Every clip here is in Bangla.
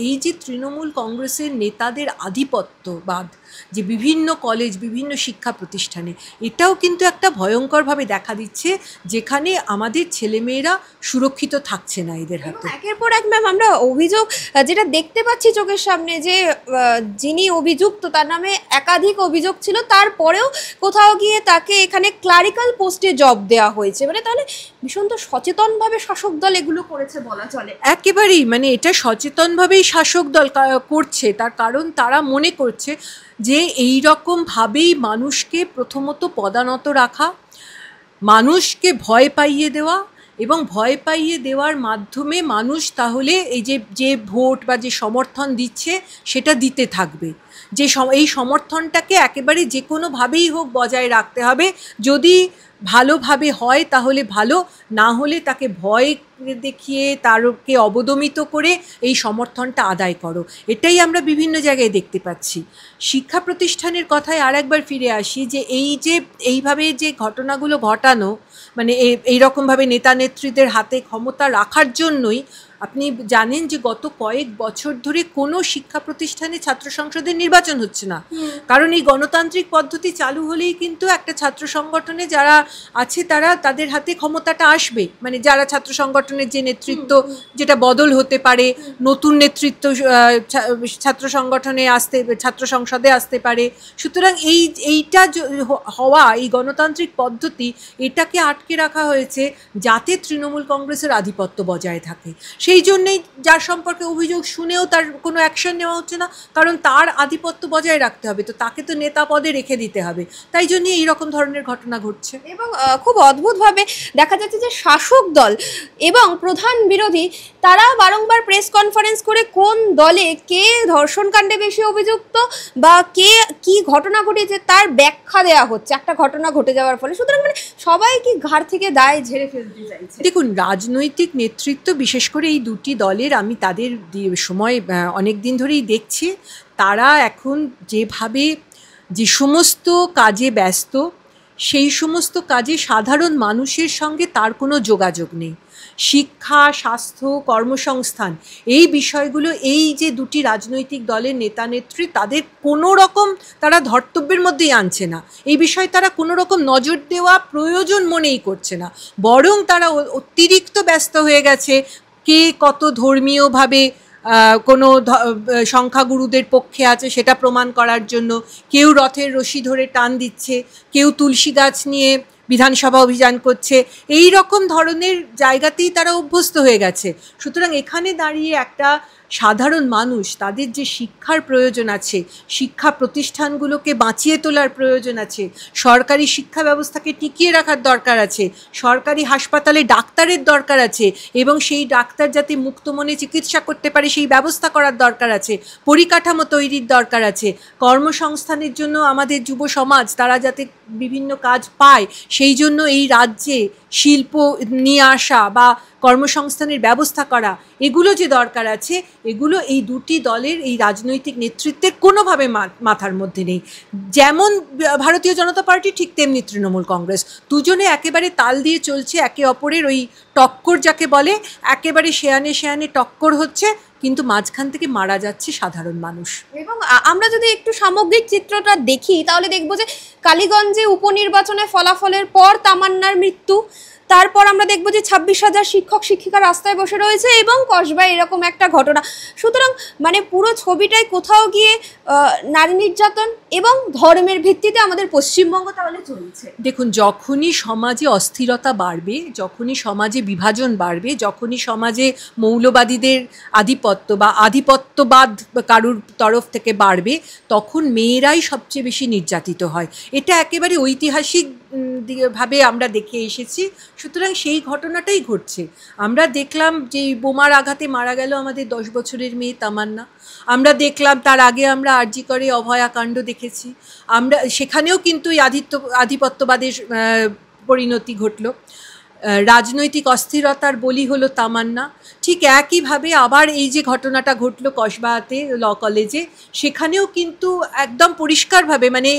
এই যে তৃণমূল কংগ্রেসের নেতাদের আধিপত্যবাদ, যে বিভিন্ন কলেজ, বিভিন্ন শিক্ষা প্রতিষ্ঠানে, এটাও কিন্তু একটা ভয়ঙ্করভাবে দেখা দিচ্ছে, যেখানে আমাদের ছেলেমেয়েরা সুরক্ষিত থাকছে না এদের হাতে। একের পর এক ম্যাম আমরা অভিযোগ যেটা দেখতে পাচ্ছি চোখের সামনে, যে যিনি অভিযুক্ত তার নামে একাধিক অভিযোগ ছিল, তারপরেও কোথাও গিয়ে তাকে এখানে ক্লারিক্যাল পোস্টে জব দেওয়া হয়েছে। মানে তাহলে ভীষণ তো সচেতনভাবে শাসক দল এগুলো করেছে বলা চলে। একেবারেই, মানে এটা সচেতনভাবেই শাসক দল করছে, তার কারণ তারা মনে করছে যে এই রকমভাবেই মানুষকে প্রথমত পদানত রাখা, মানুষকে ভয় পাইয়ে দেওয়া, এবং ভয় পাইয়ে দেওয়ার মাধ্যমে মানুষ তাহলে এই যে ভোট বা যে সমর্থন দিচ্ছে সেটা দিতে থাকবে, যে এই সমর্থনটাকে একেবারে যে কোনোভাবেই হোক বজায় রাখতে হবে। যদি ভালোভাবে হয় তাহলে ভালো, না হলে তাকে ভয় দেখিয়ে তারকে অবদমিত করে এই সমর্থনটা আদায় করো। এটাই আমরা বিভিন্ন জায়গায় দেখতে পাচ্ছি। শিক্ষা প্রতিষ্ঠানের কথায় আর একবার ফিরে আসি, যে এইভাবে যে ঘটনাগুলো ঘটানো, মানে এইরকমভাবে নেতা নেত্রীদের হাতে ক্ষমতা রাখার জন্যই আপনি জানেন যে গত কয়েক বছর ধরে কোনো শিক্ষা প্রতিষ্ঠানে ছাত্র সংসদের নির্বাচন হচ্ছে না। কারণ এই গণতান্ত্রিক পদ্ধতি চালু হলেই কিন্তু একটা ছাত্র সংগঠনে যারা আছে তাদের হাতে ক্ষমতাটা আসবে, মানে যারা ছাত্র সংগঠনের যে নেতৃত্ব, যেটা বদল হতে পারে, নতুন নেতৃত্ব ছাত্র সংগঠনে আসতে, ছাত্র সংসদে আসতে পারে। সুতরাং এইটা হওয়া, এই গণতান্ত্রিক পদ্ধতি, এটাকে আটকে রাখা হয়েছে যাতে তৃণমূল কংগ্রেসের আধিপত্য বজায় থাকে। সেই জন্যেই যার সম্পর্কে অভিযোগ শুনেও তার কোনো অ্যাকশন নেওয়া হচ্ছে না, কারণ তার আধিপত্য বজায় রাখতে হবে, তো তাকে তো নেতা পদে রেখে দিতে হবে। তাই জন্যই এইরকম ধরনের ঘটনা ঘটছে। এবং খুব অদ্ভুতভাবে দেখা যাচ্ছে যে শাসক দল এবং প্রধান বিরোধী তারা বারংবার প্রেস কনফারেন্স করে কোন দলে কে ধর্ষণকাণ্ডে বেশি অভিযুক্ত বা কে কি ঘটনা ঘটেছে তার ব্যাখ্যা দেওয়া হচ্ছে একটা ঘটনা ঘটে যাওয়ার ফলে। সুতরাং মানে সবাই কি ঘাড় থেকে দায় ঝেড়ে ফেলতে চাইছে। দেখুন, রাজনৈতিক নেতৃত্ব, বিশেষ করে এই দুটি দলের, আমি তাদের সময় অনেক দিন ধরেই দেখছি, তারা এখন যেভাবে যে সমস্ত কাজে ব্যস্ত, সেই সমস্ত কাজে সাধারণ মানুষের সঙ্গে তার কোনো যোগাযোগ নেই। শিক্ষা, স্বাস্থ্য, কর্মসংস্থান, এই বিষয়গুলো এই যে দুটি রাজনৈতিক দলের নেতা নেত্রী, তাদের কোনো রকম তারা ধর্তব্যের মধ্যেই আনছে না। এই বিষয়ে তারা কোনো রকম নজর দেওয়া প্রয়োজন মনেই করছে না, বরং তারা অতিরিক্ত ব্যস্ত হয়ে গেছে কে কত ধর্মীয়ভাবে কোনো সংখ্যাগুরুদের পক্ষে আছে সেটা প্রমাণ করার জন্য। কেউ রথের রশি ধরে টান দিচ্ছে, কেউ তুলসী গাছ নিয়ে বিধানসভা অভিযান করছে, এই রকম ধরনের জায়গাতেই তারা অভ্যস্ত হয়ে গেছে। সুতরাং এখানে দাঁড়িয়ে একটা সাধারণ মানুষ, তাদের যে শিক্ষার প্রয়োজন আছে, শিক্ষা প্রতিষ্ঠানগুলোকে বাঁচিয়ে তোলার প্রয়োজন আছে, সরকারি শিক্ষা ব্যবস্থাকে টিকিয়ে রাখার দরকার আছে, সরকারি হাসপাতালে ডাক্তারের দরকার আছে, এবং সেই ডাক্তার যাতে মুক্ত মনে চিকিৎসা করতে পারে সেই ব্যবস্থা করার দরকার আছে, পরিকাঠামো তৈরির দরকার আছে, কর্মসংস্থানের জন্য আমাদের যুব সমাজ তারা যাতে বিভিন্ন কাজ পায়, সেই জন্য এই রাজ্যে শিল্প নিয়ে আসা বা কর্মসংস্থানের ব্যবস্থা করা, এগুলো যে দরকার আছে, এগুলো এই দুটি দলের এই রাজনৈতিক নেতৃত্বের কোনোভাবে মাথার মধ্যে নেই। যেমন ভারতীয় জনতা পার্টি, ঠিক তেমনি তৃণমূল কংগ্রেস, দুজনে একেবারে তাল দিয়ে চলছে একে অপরের, ওই টক্কর যাকে বলে, একেবারে শেয়ানে শেয়ানে টক্কর হচ্ছে, কিন্তু মাঝখান থেকে মারা যাচ্ছে সাধারণ মানুষ। এবং আমরা যদি একটু সামগ্রিক চিত্রটা দেখি তাহলে দেখবো যে কালীগঞ্জে উপনির্বাচনে ফলাফলের পর তামান্নার মৃত্যু, তারপর আমরা দেখবো যে 26,000 শিক্ষক শিক্ষিকা রাস্তায় বসে রয়েছে এবং কসবায় এরকম একটা ঘটনা। সুতরাং মানে পুরো ছবিটাই কোথাও গিয়ে নারী নির্যাতন এবং ধর্মের ভিত্তিতে আমাদের পশ্চিমবঙ্গ তাহলে চলছে। দেখুন, যখনই সমাজে অস্থিরতা বাড়বে, যখনই সমাজে বিভাজন বাড়বে, যখনই সমাজে মৌলবাদীদের আধিপত্য বা আধিপত্যবাদ কারুর তরফ থেকে বাড়বে, তখন মেয়েরাই সবচেয়ে বেশি নির্যাতিত হয়। এটা একেবারে ঐতিহাসিক ভাবে আমরা দেখে এসেছি। সুতরাং সেই ঘটনাটাই ঘটছে। আমরা দেখলাম যে বোমার আঘাতে মারা গেল আমাদের 10 বছরের মেয়ে তামান্না। আমরা দেখলাম তার আগে আমরা আরজি করে অভয়াকাণ্ড দেখেছি। আমরা সেখানেও কিন্তু এই আধিপত্যবাদের পরিণতি ঘটল। রাজনৈতিক অস্থিরতার বলি হলো তামান্না। ঠিক একইভাবে আবার এই যে ঘটনাটা ঘটলো কসবাতে ল কলেজে, সেখানেও কিন্তু একদম পরিষ্কারভাবে মানে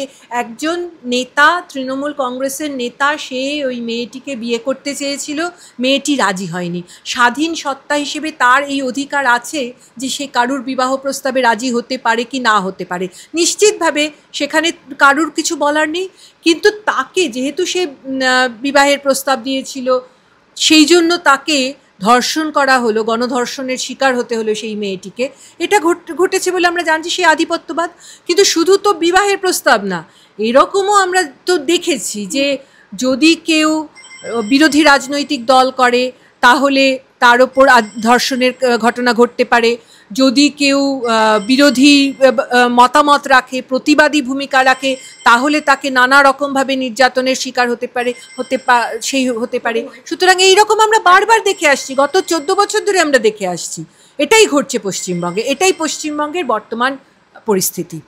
একজন নেতা, তৃণমূল কংগ্রেসের নেতা, সে ওই মেয়েটিকে বিয়ে করতে চেয়েছিল, মেয়েটি রাজি হয়নি। স্বাধীন সত্তা হিসেবে তার এই অধিকার আছে যে সে কারুর বিবাহ প্রস্তাবে রাজি হতে পারে কি না হতে পারে, নিশ্চিতভাবে সেখানে কারুর কিছু বলার নেই। কিন্তু তাকে যেহেতু সে বিবাহের প্রস্তাব দিয়েছিল, সেই জন্য তাকে ধর্ষণ করা হলো, গণধর্ষণের শিকার হতে হলো সেই মেয়েটিকে। এটা ঘটেছে বলে আমরা জানছি, সেই আধিপত্যবাদ। কিন্তু শুধু তো বিবাহের প্রস্তাব না, এরকমও আমরা তো দেখেছি যে যদি কেউ বিরোধী রাজনৈতিক দল করে তাহলে তার ওপর ধর্ষণের ঘটনা ঘটতে পারে। যদি কেউ বিরোধী মতামত রাখে, প্রতিবাদী ভূমিকা রাখে, তাহলে তাকে নানা রকমভাবে নির্যাতনের শিকার হতে পারে। সুতরাং এইরকম আমরা বারবার দেখে আসছি, গত 14 বছর ধরে আমরা দেখে আসছি। এটাই ঘটছে পশ্চিমবঙ্গে, এটাই পশ্চিমবঙ্গের বর্তমান পরিস্থিতি।